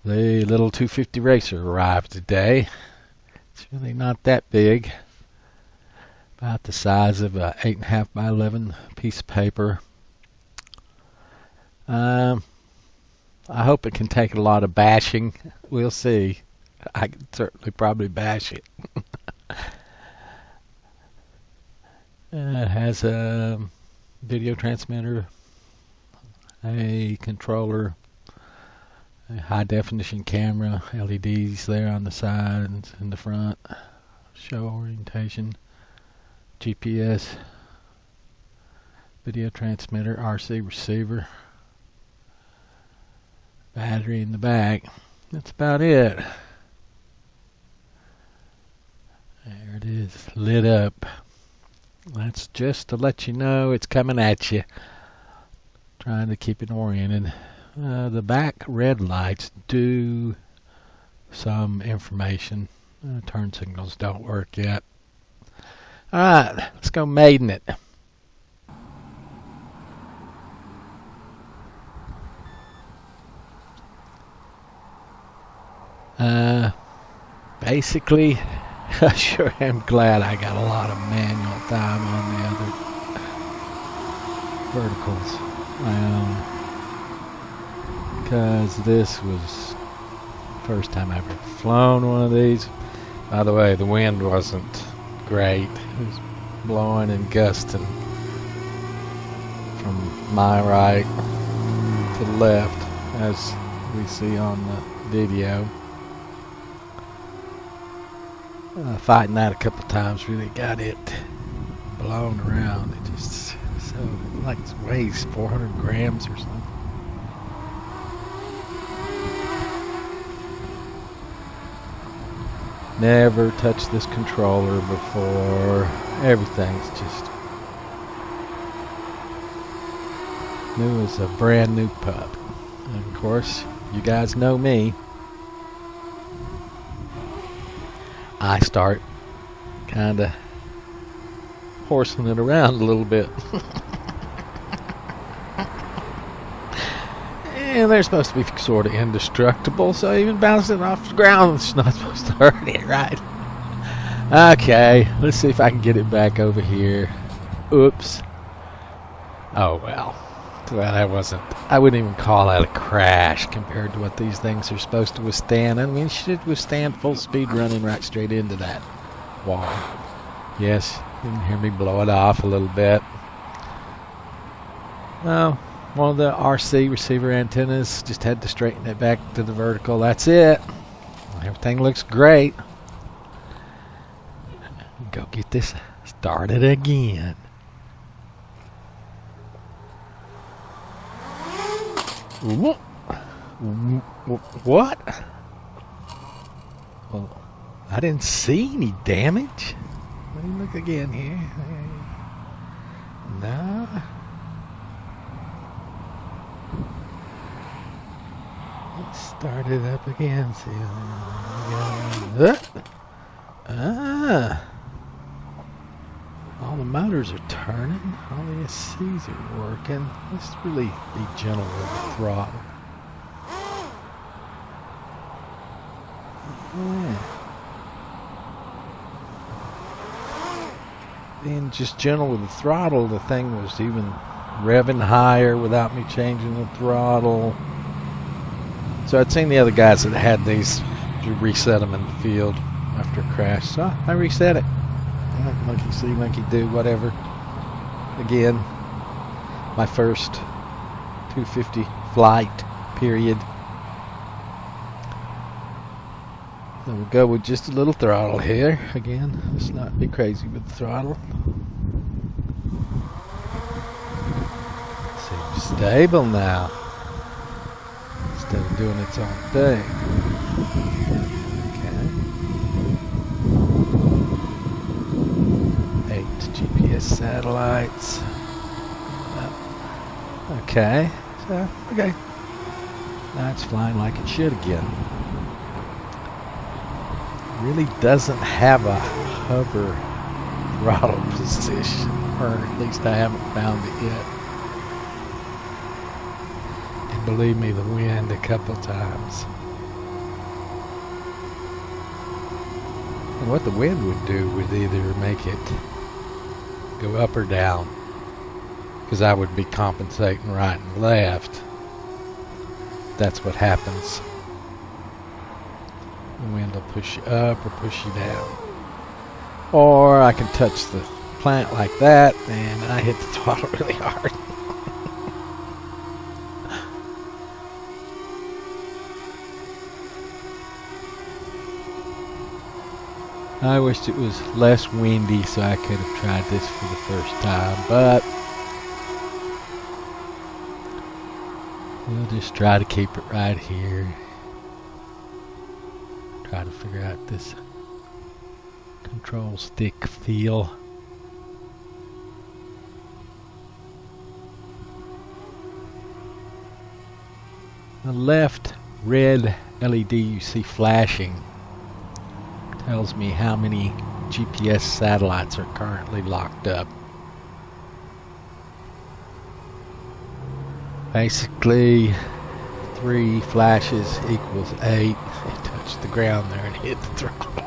The little 250 racer arrived today. It's really not that big. About the size of a 8.5 by 11 piece of paper. I hope it can take a lot of bashing. We'll see. I can certainly probably bash it. It has a video transmitter, a controller, a high definition camera, LEDs there on the side and in the front, show orientation, GPS, video transmitter, RC receiver, battery in the back. That's about it. There it is, lit up. That's just to let you know it's coming at you. Trying to keep it oriented. The back red lights do some information. Turn signals don't work yet. Alright, let's go Maiden it. Basically, I sure am glad I got a lot of manual time on the other verticals. Because this was the first time I ever flown one of these. By the way, the wind wasn't great. It was blowing and gusting from my right to the left, as we see on the video. Fighting that a couple times really got it blown around. It just so like it weighs 400 grams or something. Never touched this controller before. Everything's just new as a brand new pup. And of course, you guys know me. I start kind of horsing it around a little bit. And they're supposed to be sort of indestructible, so even bouncing off the ground is not supposed to hurt it, right? Okay, let's see if I can get it back over here. Oops. Oh well. Well, that wasn't, I wouldn't even call that a crash compared to what these things are supposed to withstand. I mean, it should withstand full speed running right straight into that wall. Yes, you can hear me blow it off a little bit. Well, one of the RC receiver antennas, just had to straighten it back to the vertical. That's it. Everything looks great. Go get this started again. What? Well, I didn't see any damage. Let me look again here. No. Let's start it up again. See. All the motors are turning. All the SCs are working. Let's really be gentle with the throttle. Being just gentle with the throttle, the thing was even revving higher without me changing the throttle. So I'd seen the other guys that had these reset them in the field after a crash. So I reset it. Monkey see, monkey do, whatever. Again, my first 250 flight, period. So we'll go with just a little throttle here. Again, let's not be crazy with the throttle. Seems stable now, instead of doing its own thing. Okay. 8 GPS satellites. Okay, so, okay. Now it's flying like it should again. Really doesn't have a hover throttle position, or at least I haven't found it yet. And believe me, the wind a couple times And what the wind would do would either make it go up or down, because I would be compensating right and left. That's what happens. The wind will push you up or push you down. Or I can touch the plant like that and I hit the throttle really hard. I wished it was less windy so I could have tried this for the first time, but we'll just try to keep it right here. Try to figure out this control stick feel. The left red LED you see flashing tells me how many GPS satellites are currently locked up. Basically, 3 flashes equals 8. It touched the ground there and hit the throttle.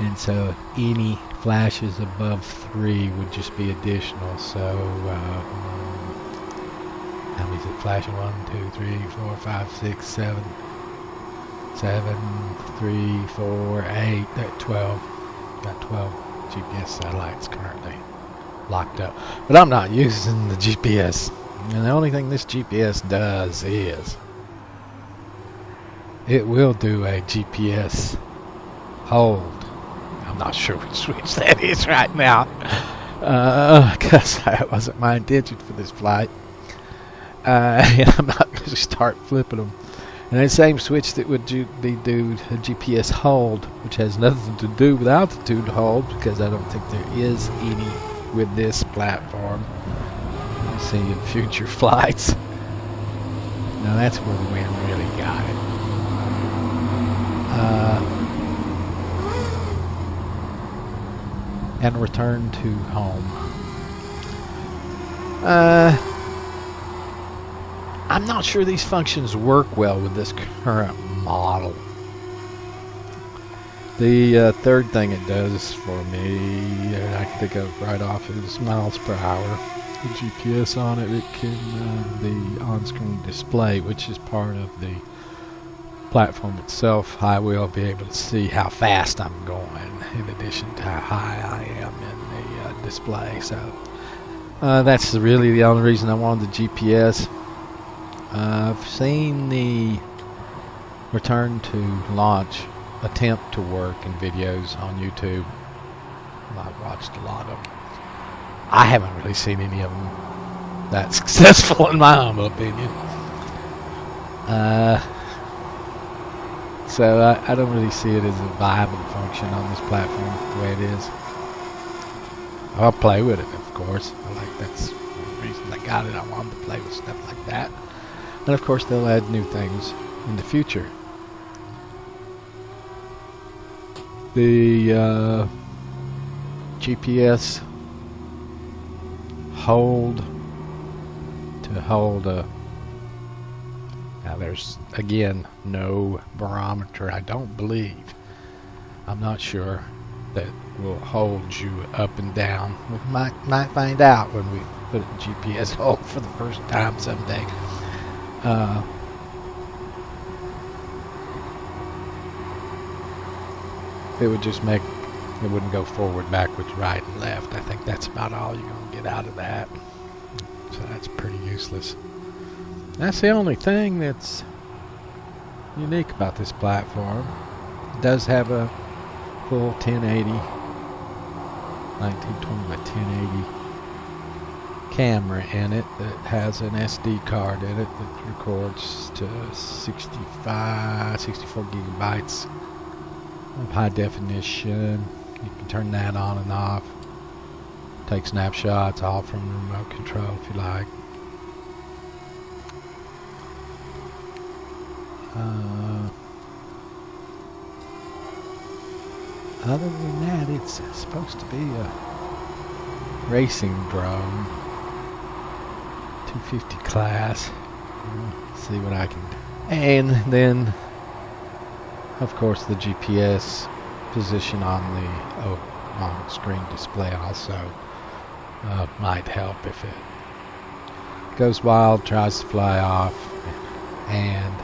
And so any flashes above 3 would just be additional. So how many is it flashing? 1, 2, 3, 4, 5, 6, 7. 7, 3, 4, 8, 12. Got 12 GPS satellites currently locked up. But I'm not using the GPS. And the only thing this GPS does is it will do a GPS hold. I'm not sure which switch that is right now, because that wasn't my intention for this flight. And I'm not going to start flipping them. And the same switch that would do a GPS hold, which has nothing to do with altitude hold, because I don't think there is any with this platform. We'll see in future flights. Now that's where the wind really got it. And return to home. I'm not sure these functions work well with this current model. The third thing it does for me, I can think of right off, is miles per hour. The GPS on it, it can the on-screen display, which is part of the platform itself. I will be able to see how fast I'm going, in addition to how high I am in the display. So that's really the only reason I wanted the GPS. I've seen the return to launch attempt to work in videos on YouTube. I've watched a lot of them. I haven't really seen any of them that successful in my humble opinion. So I don't really see it as a viable function on this platform the way it is. I'll play with it, of course. That's the reason I got it. I wanted to play with stuff like that. And of course they'll add new things in the future. The GPS hold to hold a... Now there's again no barometer, I don't believe. I'm not sure that will hold you up and down. We might find out when we put it in GPS hold for the first time someday. It would just make, it wouldn't go forward, backwards, right, and left. I think that's about all you're going to get out of that. So that's pretty useless. That's the only thing that's unique about this platform. It does have a full 1080, 1920 by 1080 camera in it that has an SD card in it that records to 64 gigabytes of high definition. You can turn that on and off. Take snapshots all from the remote control if you like. Other than that, it's supposed to be a racing drone, 250 class. Let's see what I can do. And then Of course, the GPS position on the on-screen display also might help if it goes wild, tries to fly off, and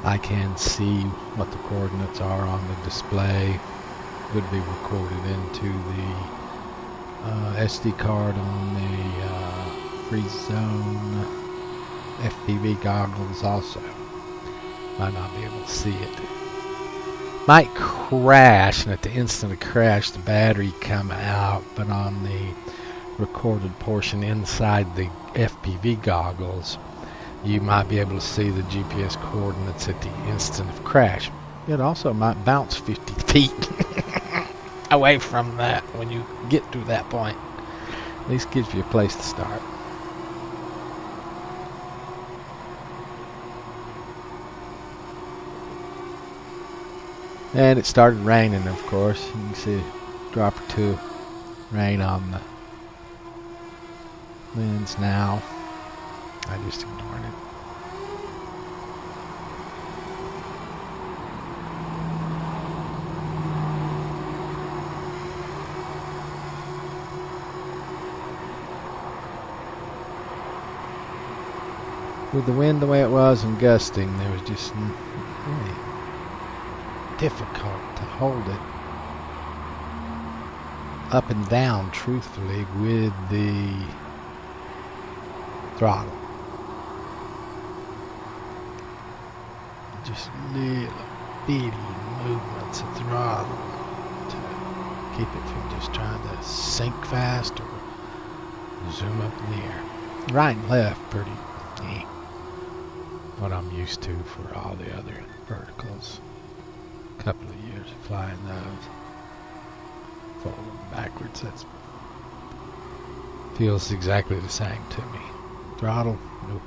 I can see what the coordinates are on the display. Would be recorded into the SD card on the freeze zone FPV goggles also. Might not be able to see it. Might crash, and at the instant of crash the battery come out, but on the recorded portion inside the FPV goggles you might be able to see the GPS coordinates at the instant of crash. It also might bounce 50 feet away from that when you get to that point. At least gives you a place to start. And it started raining, of course. You can see a drop or two rain on the lens now. I just ignored it. With the wind the way it was and gusting, there was just really difficult to hold it up and down truthfully with the throttle. Just little bitty movements of throttle to keep it from just trying to sink fast or zoom up in the air. Right and left pretty what I'm used to for all the other verticals. Couple of years of flying those. Forward and backwards, that feels exactly the same to me. Throttle, nope.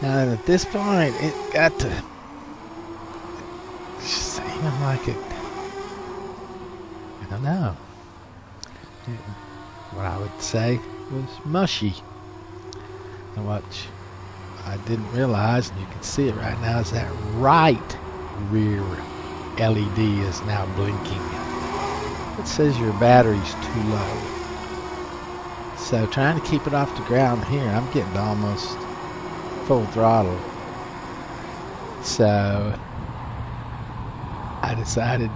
Now at this point, it got to seem like it, I don't know, what I would say was mushy. And what I didn't realize, and you can see it right now, is that right rear LED is now blinking. It says your battery's too low. So trying to keep it off the ground here, I'm getting to almost full throttle. So I decided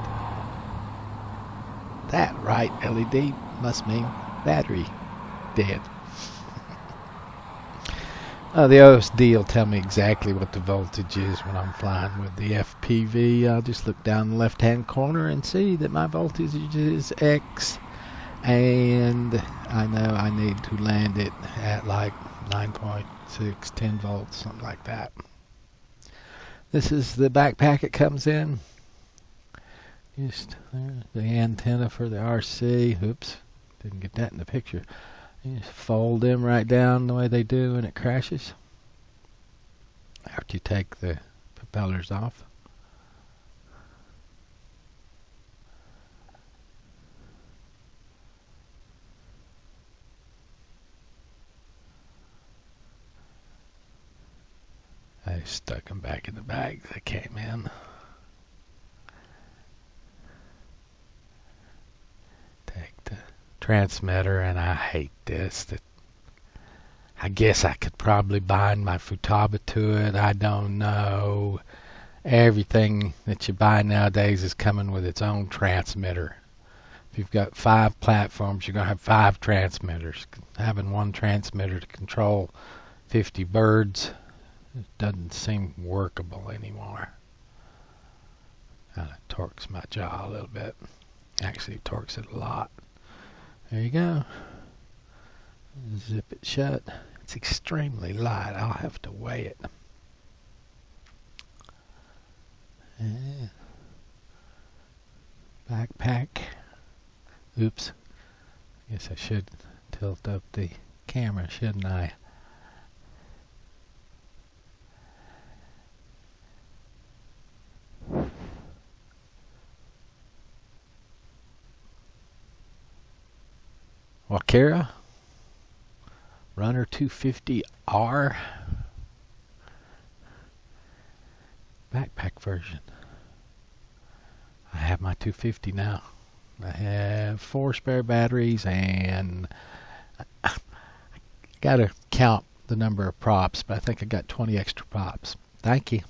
that right LED must mean battery dead. The OSD will tell me exactly what the voltage is when I'm flying with the FPV. I'll just look down the left hand corner and see that my voltage is X, and I know I need to land it at like 9.6, 10 volts, something like that. This is the backpack it comes in. Just the antenna for the RC. Oops, didn't get that in the picture. You just fold them right down the way they do when it crashes after you take the propellers off. I stuck them back in the bag that came in. Take the transmitter, and I hate this. I guess I could probably bind my Futaba to it. I don't know. Everything that you buy nowadays is coming with its own transmitter. If you've got 5 platforms, you're going to have 5 transmitters. Having one transmitter to control 50 birds, it doesn't seem workable anymore. Kind of torques my jaw a little bit. Actually, it torques it a lot. There you go. Zip it shut. It's extremely light. I'll have to weigh it. Yeah. Backpack. Oops. Guess I should tilt up the camera, shouldn't I? Walkera. Runner 250R. Backpack version. I have my 250 now. I have 4 spare batteries, and I gotta count the number of props, but I think I got 20 extra props. Thank you.